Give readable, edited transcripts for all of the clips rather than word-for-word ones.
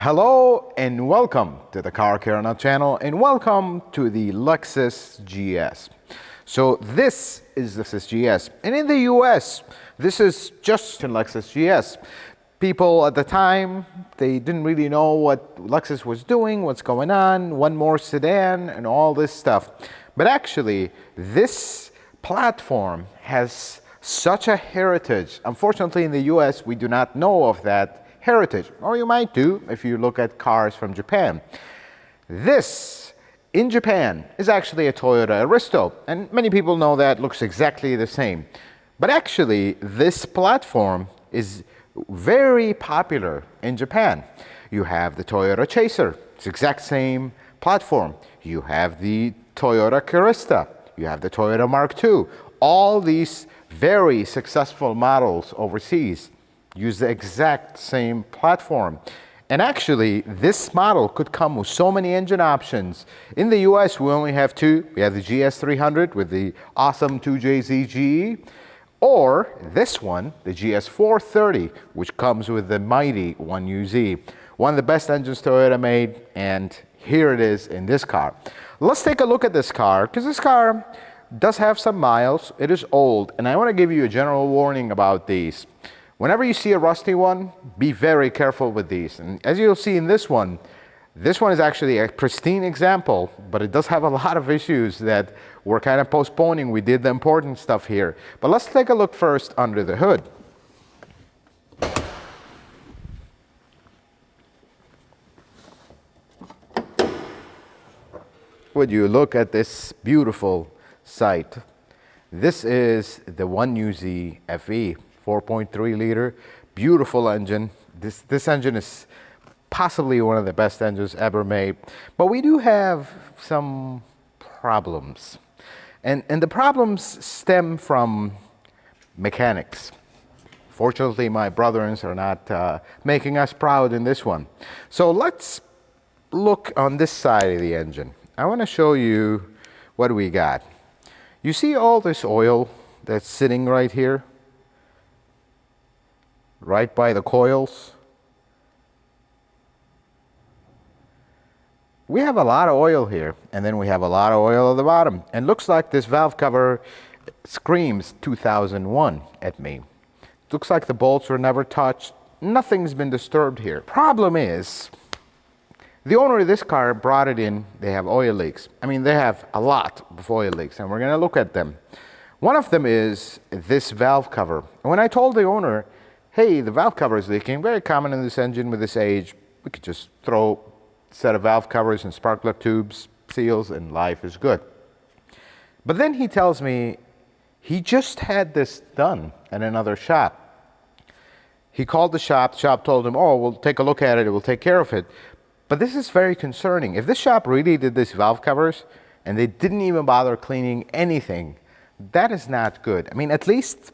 Hello and welcome to the Car Care Nut channel and welcome to the Lexus GS. So this is the Lexus GS, and in the US this is just in Lexus GS. People at the time, they didn't really know what Lexus was doing, what's going on, one more sedan and all this stuff. But actually this platform has such a heritage. Unfortunately in the US we do not know of that heritage, or you might do if you look at cars from Japan. This in Japan is actually a Toyota Aristo, and many people know that looks exactly the same. But actually this platform is very popular in Japan. You have the Toyota Chaser, it's the exact same platform. You have the Toyota Cresta, you have the Toyota Mark II. All these very successful models overseas use the exact same platform. And actually, this model could come with so many engine options. In the US, we only have two. We have the GS300 with the awesome 2JZ, or this one, the GS430, which comes with the mighty 1UZ. One of the best engines Toyota made, and here it is in this car. Let's take a look at this car, because this car does have some miles. It is old, and I want to give you a general warning about these. Whenever you see a rusty one, be very careful with these. And as you'll see in this one is actually a pristine example, but it does have a lot of issues that we're kind of postponing. We did the important stuff here. But let's take a look first under the hood. Would you look at this beautiful sight? This is the 1UZ FE. 4.3 liter, beautiful engine. This engine is possibly one of the best engines ever made. But we do have some problems. And the problems stem from mechanics. Fortunately, my brothers are not making us proud in this one. So let's look on this side of the engine. I want to show you what we got. You see all this oil that's sitting right here? Right by the coils. We have a lot of oil here, and then we have a lot of oil at the bottom. And looks like this valve cover screams 2001 at me. Looks like the bolts were never touched. Nothing's been disturbed here. Problem is, the owner of this car brought it in. They have oil leaks. I mean, they have a lot of oil leaks, and we're going to look at them. One of them is this valve cover. And when I told the owner, hey, the valve cover is leaking, very common in this engine with this age, we could just throw a set of valve covers and spark plug tubes, seals, and life is good. But then he tells me he just had this done at another shop. He called the shop told him, oh, we'll take a look at it, we'll take care of it. But this is very concerning. If this shop really did these valve covers and they didn't even bother cleaning anything, that is not good. I mean, at least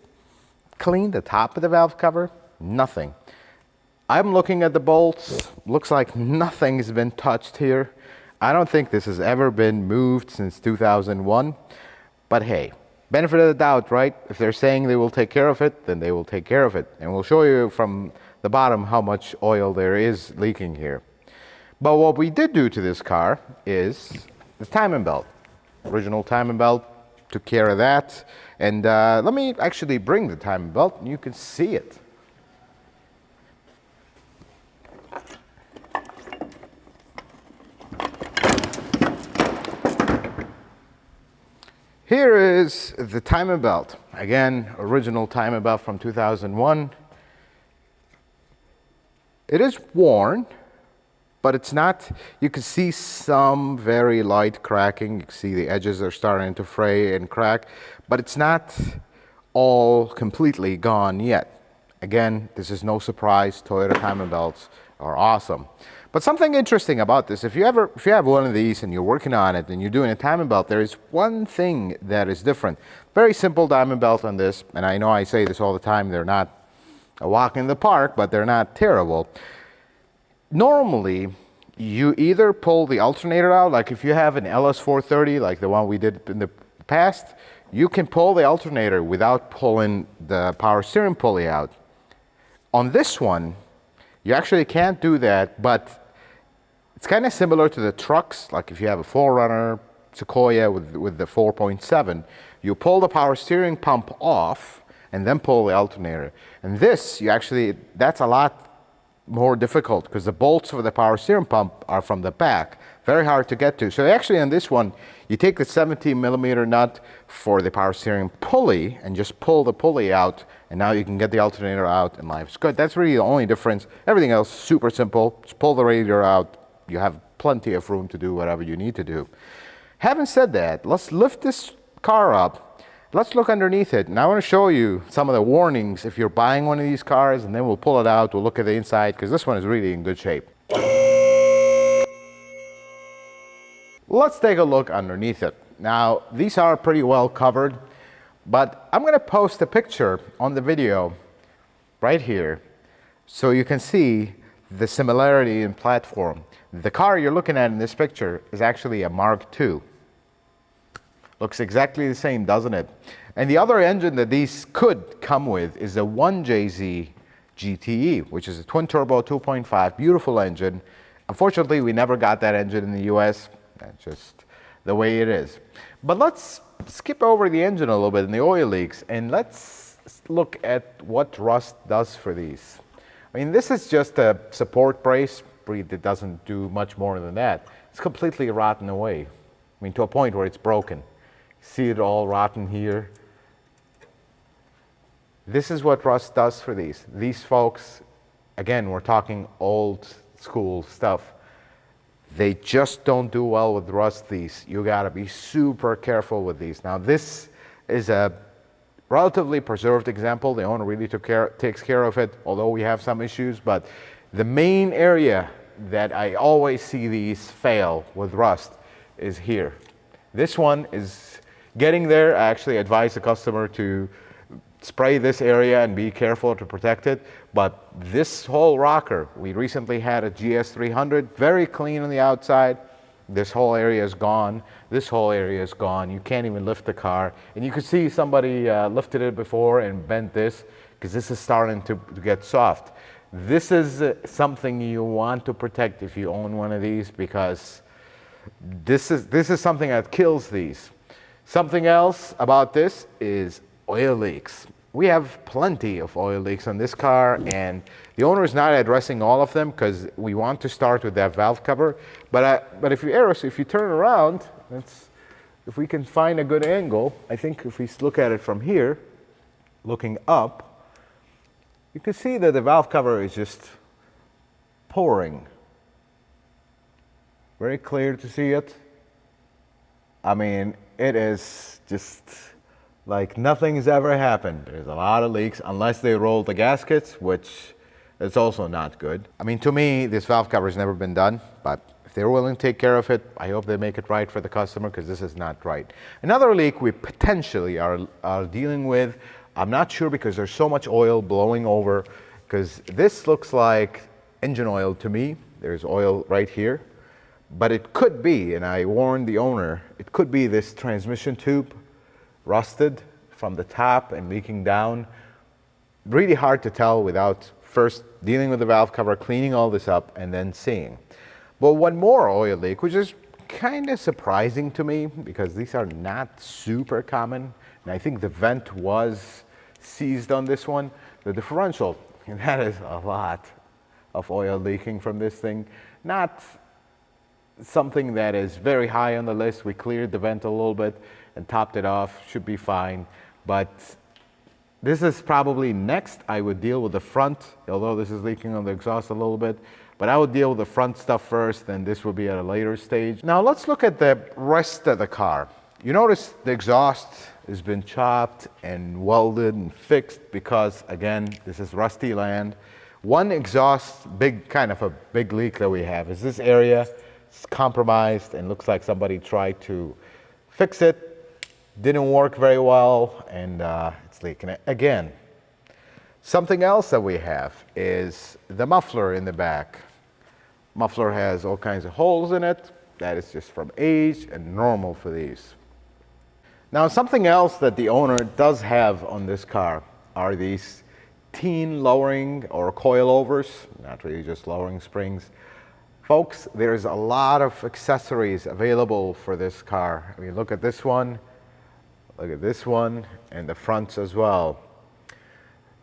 clean the top of the valve cover. Nothing. I'm looking at the bolts. Looks like nothing's been touched here. I don't think this has ever been moved since 2001. But hey, benefit of the doubt, right? If they're saying they will take care of it, then they will take care of it. And we'll show you from the bottom how much oil there is leaking here. But what we did do to this car is the timing belt. Original timing belt. Took care of that. And let me actually bring the timing belt and you can see it. Here is the timing belt. Again, original timing belt from 2001. It is worn, but it's not, you can see some very light cracking. You can see the edges are starting to fray and crack, but it's not all completely gone yet. Again, this is no surprise. Toyota timing belts are awesome. But something interesting about this, if you have one of these and you're working on it and you're doing a timing belt, there is one thing that is different. Very simple timing belt on this, and I know I say this all the time, they're not a walk in the park, but they're not terrible. Normally, you either pull the alternator out, like if you have an LS430, like the one we did in the past, you can pull the alternator without pulling the power steering pulley out. On this one, You actually can't do that, but it's kind of similar to the trucks. Like if you have a 4Runner Sequoia with the 4.7, you pull the power steering pump off and then pull the alternator. And this, that's a lot more difficult because the bolts for the power steering pump are from the back. Very hard to get to. So actually on this one, you take the 17mm nut for the power steering pulley and just pull the pulley out, and now you can get the alternator out and life's good. That's really the only difference. Everything else, super simple. Just pull the radiator out. You have plenty of room to do whatever you need to do. Having said that, let's lift this car up. Let's look underneath it. And I want to show you some of the warnings if you're buying one of these cars, and then we'll pull it out. We'll look at the inside because this one is really in good shape. Let's take a look underneath it. Now, these are pretty well covered, but I'm going to post a picture on the video right here so you can see the similarity in platform. The car you're looking at in this picture is actually a Mark II. Looks exactly the same, doesn't it? And the other engine that these could come with is a 1JZ GTE, which is a twin-turbo 2.5, beautiful engine. Unfortunately, we never got that engine in the US. That's just the way it is. But let's skip over the engine a little bit and the oil leaks, and let's look at what rust does for these. I mean, this is just a support brace. It doesn't do much more than that. It's completely rotten away. I mean, to a point where it's broken. See it all rotten here. This is what rust does for these. These folks, again, we're talking old school stuff. They just don't do well with rust, these. You gotta be super careful with these. Now, this is a relatively preserved example. The owner really takes care of it, although we have some issues. But the main area that I always see these fail with rust is here. This one is getting there. I actually advise the customer to spray this area and be careful to protect it. But this whole rocker, we recently had a GS300, very clean on the outside. This whole area is gone. This whole area is gone. You can't even lift the car. And you could see somebody lifted it before and bent this because this is starting to get soft. This is something you want to protect if you own one of these, because this is something that kills these. Something else about this is oil leaks. We have plenty of oil leaks on this car, and the owner is not addressing all of them because we want to start with that valve cover. But if you turn around, if we can find a good angle, I think if we look at it from here, looking up, you can see that the valve cover is just pouring. Very clear to see it. I mean, it is just like nothing's ever happened. There's a lot of leaks, unless they roll the gaskets, which is also not good. I mean, to me, this valve cover has never been done, but if they're willing to take care of it, I hope they make it right for the customer, because this is not right. Another leak we potentially are dealing with, I'm not sure because there's so much oil blowing over, because this looks like engine oil to me. There's oil right here, but it could be, and I warned the owner, it could be this transmission tube rusted from the top and leaking down. Really hard to tell without first dealing with the valve cover, cleaning all this up, and then seeing. But one more oil leak, which is kind of surprising to me because these are not super common, and I think the vent was seized on this one. The differential, and that is a lot of oil leaking from this thing. Not something that is very high on the list. We cleared the vent a little bit and topped it off, should be fine. But this is probably next. I would deal with the front, although this is leaking on the exhaust a little bit. But I would deal with the front stuff first, and this will be at a later stage. Now let's look at the rest of the car. You notice the exhaust has been chopped and welded and fixed because, again, this is rusty land. One exhaust, kind of a big leak that we have is this area. It's compromised and looks like somebody tried to fix it. Didn't work very well, and it's leaking again. Something else that we have is the muffler in the back. Muffler has all kinds of holes in it. That is just from age and normal for these. Now, something else that the owner does have on this car are these routine lowering or coilovers, not really just lowering springs. Folks, there's a lot of accessories available for this car. I mean, look at this one, and the fronts as well.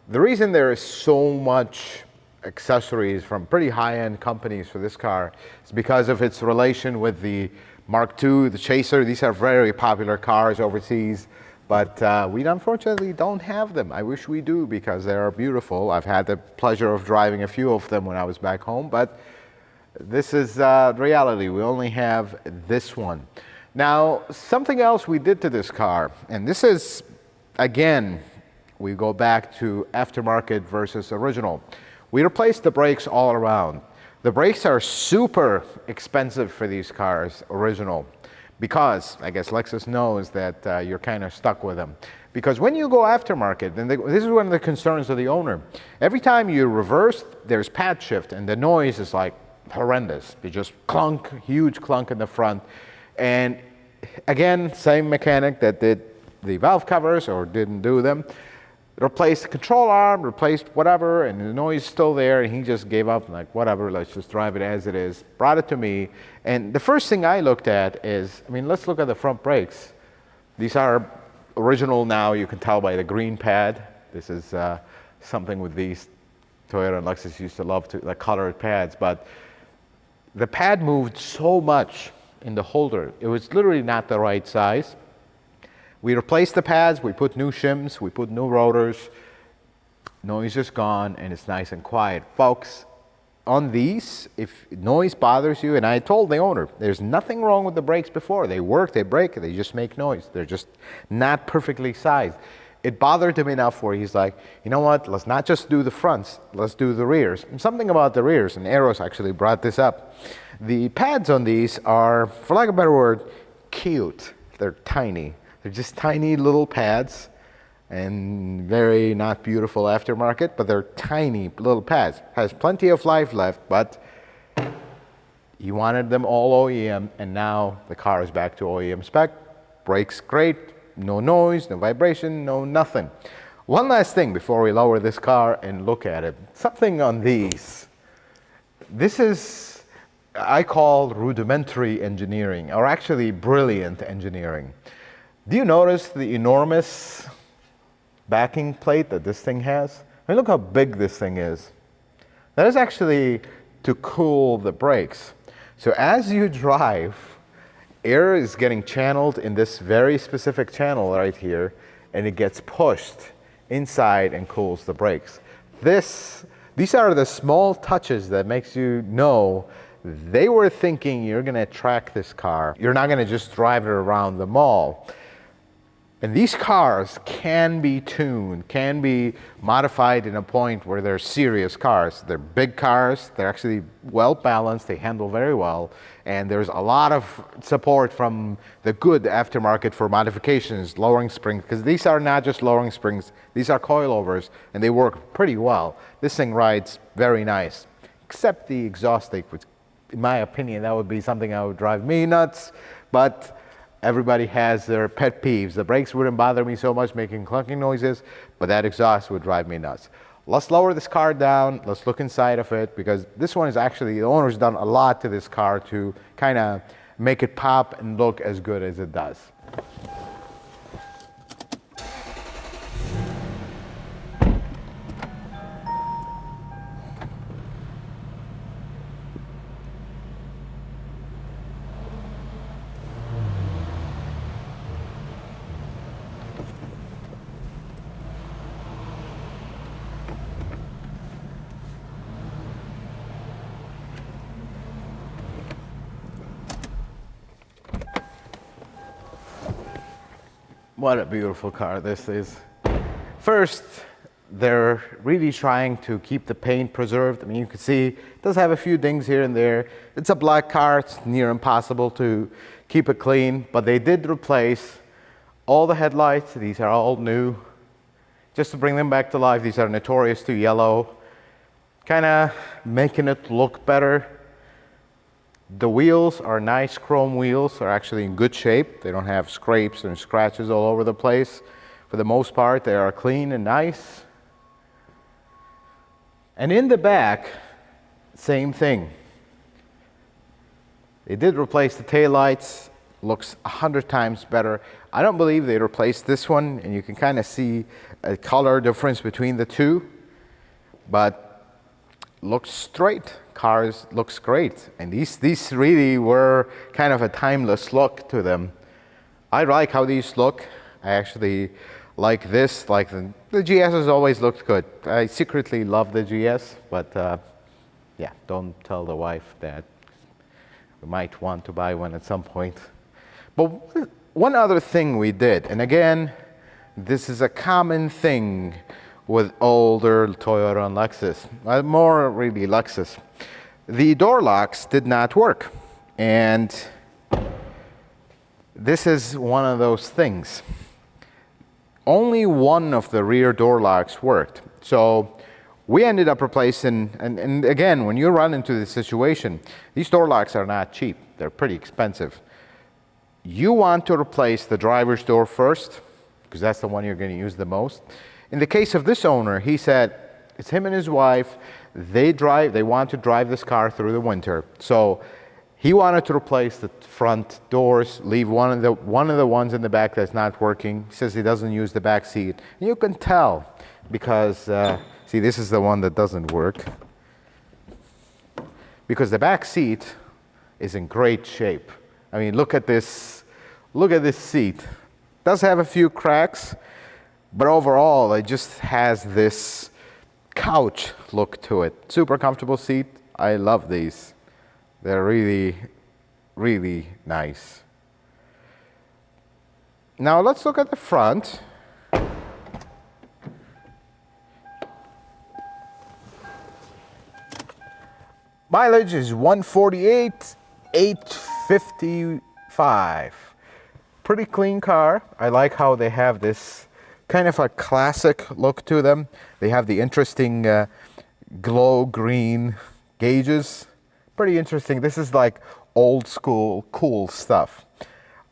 The reason there is so much accessories from pretty high-end companies for this car is because of its relation with the Mark II, the Chaser. These are very popular cars overseas, but we unfortunately don't have them. I wish we do because they are beautiful. I've had the pleasure of driving a few of them when I was back home, but this is reality. We only have this one. Now, something else we did to this car, and this is, again, we go back to aftermarket versus original. We replaced the brakes all around. The brakes are super expensive for these cars, original, because I guess Lexus knows that you're kind of stuck with them. Because when you go aftermarket, and this is one of the concerns of the owner, every time you reverse, there's pad shift, and the noise is like horrendous. You just clunk, huge clunk in the front. And again, same mechanic that did the valve covers or didn't do them. Replaced the control arm, replaced whatever, and the noise is still there, and he just gave up, like, whatever, let's just drive it as it is. Brought it to me, and the first thing I looked at is, I mean, let's look at the front brakes. These are original now, you can tell by the green pad. This is something with these Toyota and Lexus used to love, the colored pads, but the pad moved so much in the holder. It was literally not the right size. We replaced the pads, we put new shims, we put new rotors, noise is gone, and it's nice and quiet. Folks, on these, if noise bothers you, and I told the owner, there's nothing wrong with the brakes before. They work, they brake, they just make noise. They're just not perfectly sized. It bothered him enough where he's like, you know what, let's not just do the fronts, let's do the rears. And something about the rears, and Eros actually brought this up. The pads on these are, for lack of a better word, cute. They're tiny. They're just tiny little pads and very not beautiful aftermarket, but they're tiny little pads. Has plenty of life left, but you wanted them all OEM, and now the car is back to OEM spec. Brakes great, no noise, no vibration, no nothing. One last thing before we lower this car and look at it. Something on these. This is, I call rudimentary engineering, or actually brilliant engineering. Do you notice the enormous backing plate that this thing has? I mean, look how big this thing is. That is actually to cool the brakes. So as you drive, air is getting channeled in this very specific channel right here, and it gets pushed inside and cools the brakes. These are the small touches that makes you know they were thinking you're gonna track this car. You're not gonna just drive it around the mall. And these cars can be tuned, can be modified in a point where they're serious cars. They're big cars, they're actually well balanced, they handle very well, and there's a lot of support from the good aftermarket for modifications, lowering springs, because these are not just lowering springs, these are coilovers, and they work pretty well. This thing rides very nice, except the exhaust leak, which in my opinion, that would be something that would drive me nuts, but everybody has their pet peeves. The brakes wouldn't bother me so much making clunking noises, but that exhaust would drive me nuts. Let's lower this car down, let's look inside of it, because this one is actually, the owner's done a lot to this car to kind of make it pop and look as good as it does. What a beautiful car this is. First, they're really trying to keep the paint preserved. I mean, you can see it does have a few dings here and there. It's a black car, it's near impossible to keep it clean, but they did replace all the headlights. These are all new. Just to bring them back to life, these are notorious to yellow, kind of making it look better. The wheels are nice chrome wheels, are actually in good shape. They don't have scrapes and scratches all over the place. For the most part, they are clean and nice. And in the back, same thing. They did replace the taillights. Looks 100 times better. I don't believe they replaced this one, and you can kind of see a color difference between the two, but looks straight. Cars looks great, and these really were kind of a timeless look to them. I like how these look. I actually like this. Like the GS has always looked good. I secretly love the GS, but yeah, don't tell the wife that. We might want to buy one at some point. But one other thing we did, and again, this is a common thing with older Toyota and Lexus, more really Lexus. The door locks did not work, and this is one of those things. Only one of the rear door locks worked. So we ended up replacing, and again, when you run into this situation, these door locks are not cheap. They're pretty expensive. You want to replace the driver's door first, because that's the one you're going to use the most. In the case of this owner, he said it's him and his wife. They want to drive this car through the winter. So he wanted to replace the front doors, leave one of the ones in the back that's not working. He says he doesn't use the back seat. And you can tell because, see, this is the one that doesn't work. Because the back seat is in great shape. I mean, look at this seat. It does have a few cracks, but overall, it just has this couch look to it. Super comfortable seat. I love these. They're really, really nice. Now let's look at the front. Mileage is 148,855. Pretty clean car. I like how they have this kind of a classic look to them. They have the interesting glow green gauges. Pretty interesting. This is like old school cool stuff.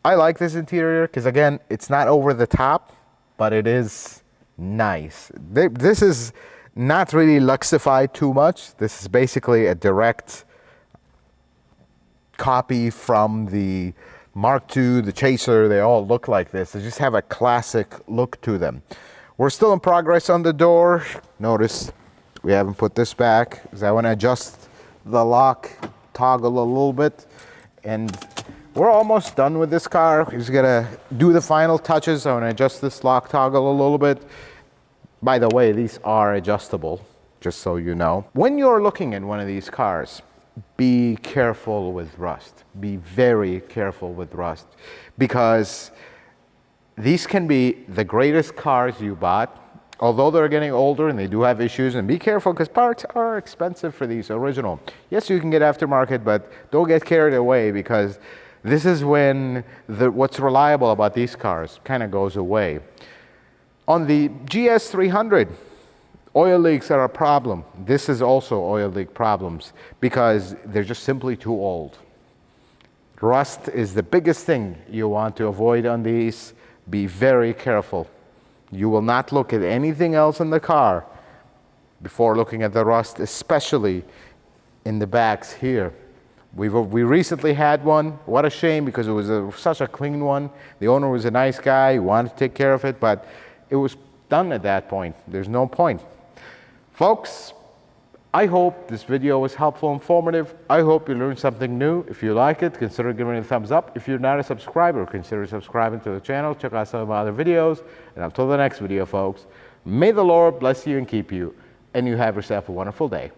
I like this interior because again, it's not over the top, but it is nice. This is not really luxified too much. This is basically a direct copy from the Mark II, the Chaser. They all look like this. They just have a classic look to them. We're still in progress on the door. Notice we haven't put this back because I want to adjust the lock toggle a little bit. And we're almost done with this car. We're just gonna do the final touches. I want to adjust this lock toggle a little bit. By the way, these are adjustable, just so you know. When you're looking at one of these cars, be careful with rust. Be very careful with rust, because these can be the greatest cars you bought, although they're getting older and they do have issues. And be careful because parts are expensive for these original. Yes, you can get aftermarket, but don't get carried away, because this is when what's reliable about these cars kind of goes away. On the GS300, oil leaks are a problem. This is also oil leak problems because they're just simply too old. Rust is the biggest thing you want to avoid on these. Be very careful. You will not look at anything else in the car before looking at the rust, especially in the backs here. We recently had one. What a shame, because it was such a clean one. The owner was a nice guy. He wanted to take care of it, but it was done at that point. There's no point. Folks, I hope this video was helpful, informative. I hope you learned something new. If you like it, consider giving it a thumbs up. If you're not a subscriber, consider subscribing to the channel. Check out some of my other videos. And until the next video, folks, may the Lord bless you and keep you, and you have yourself a wonderful day.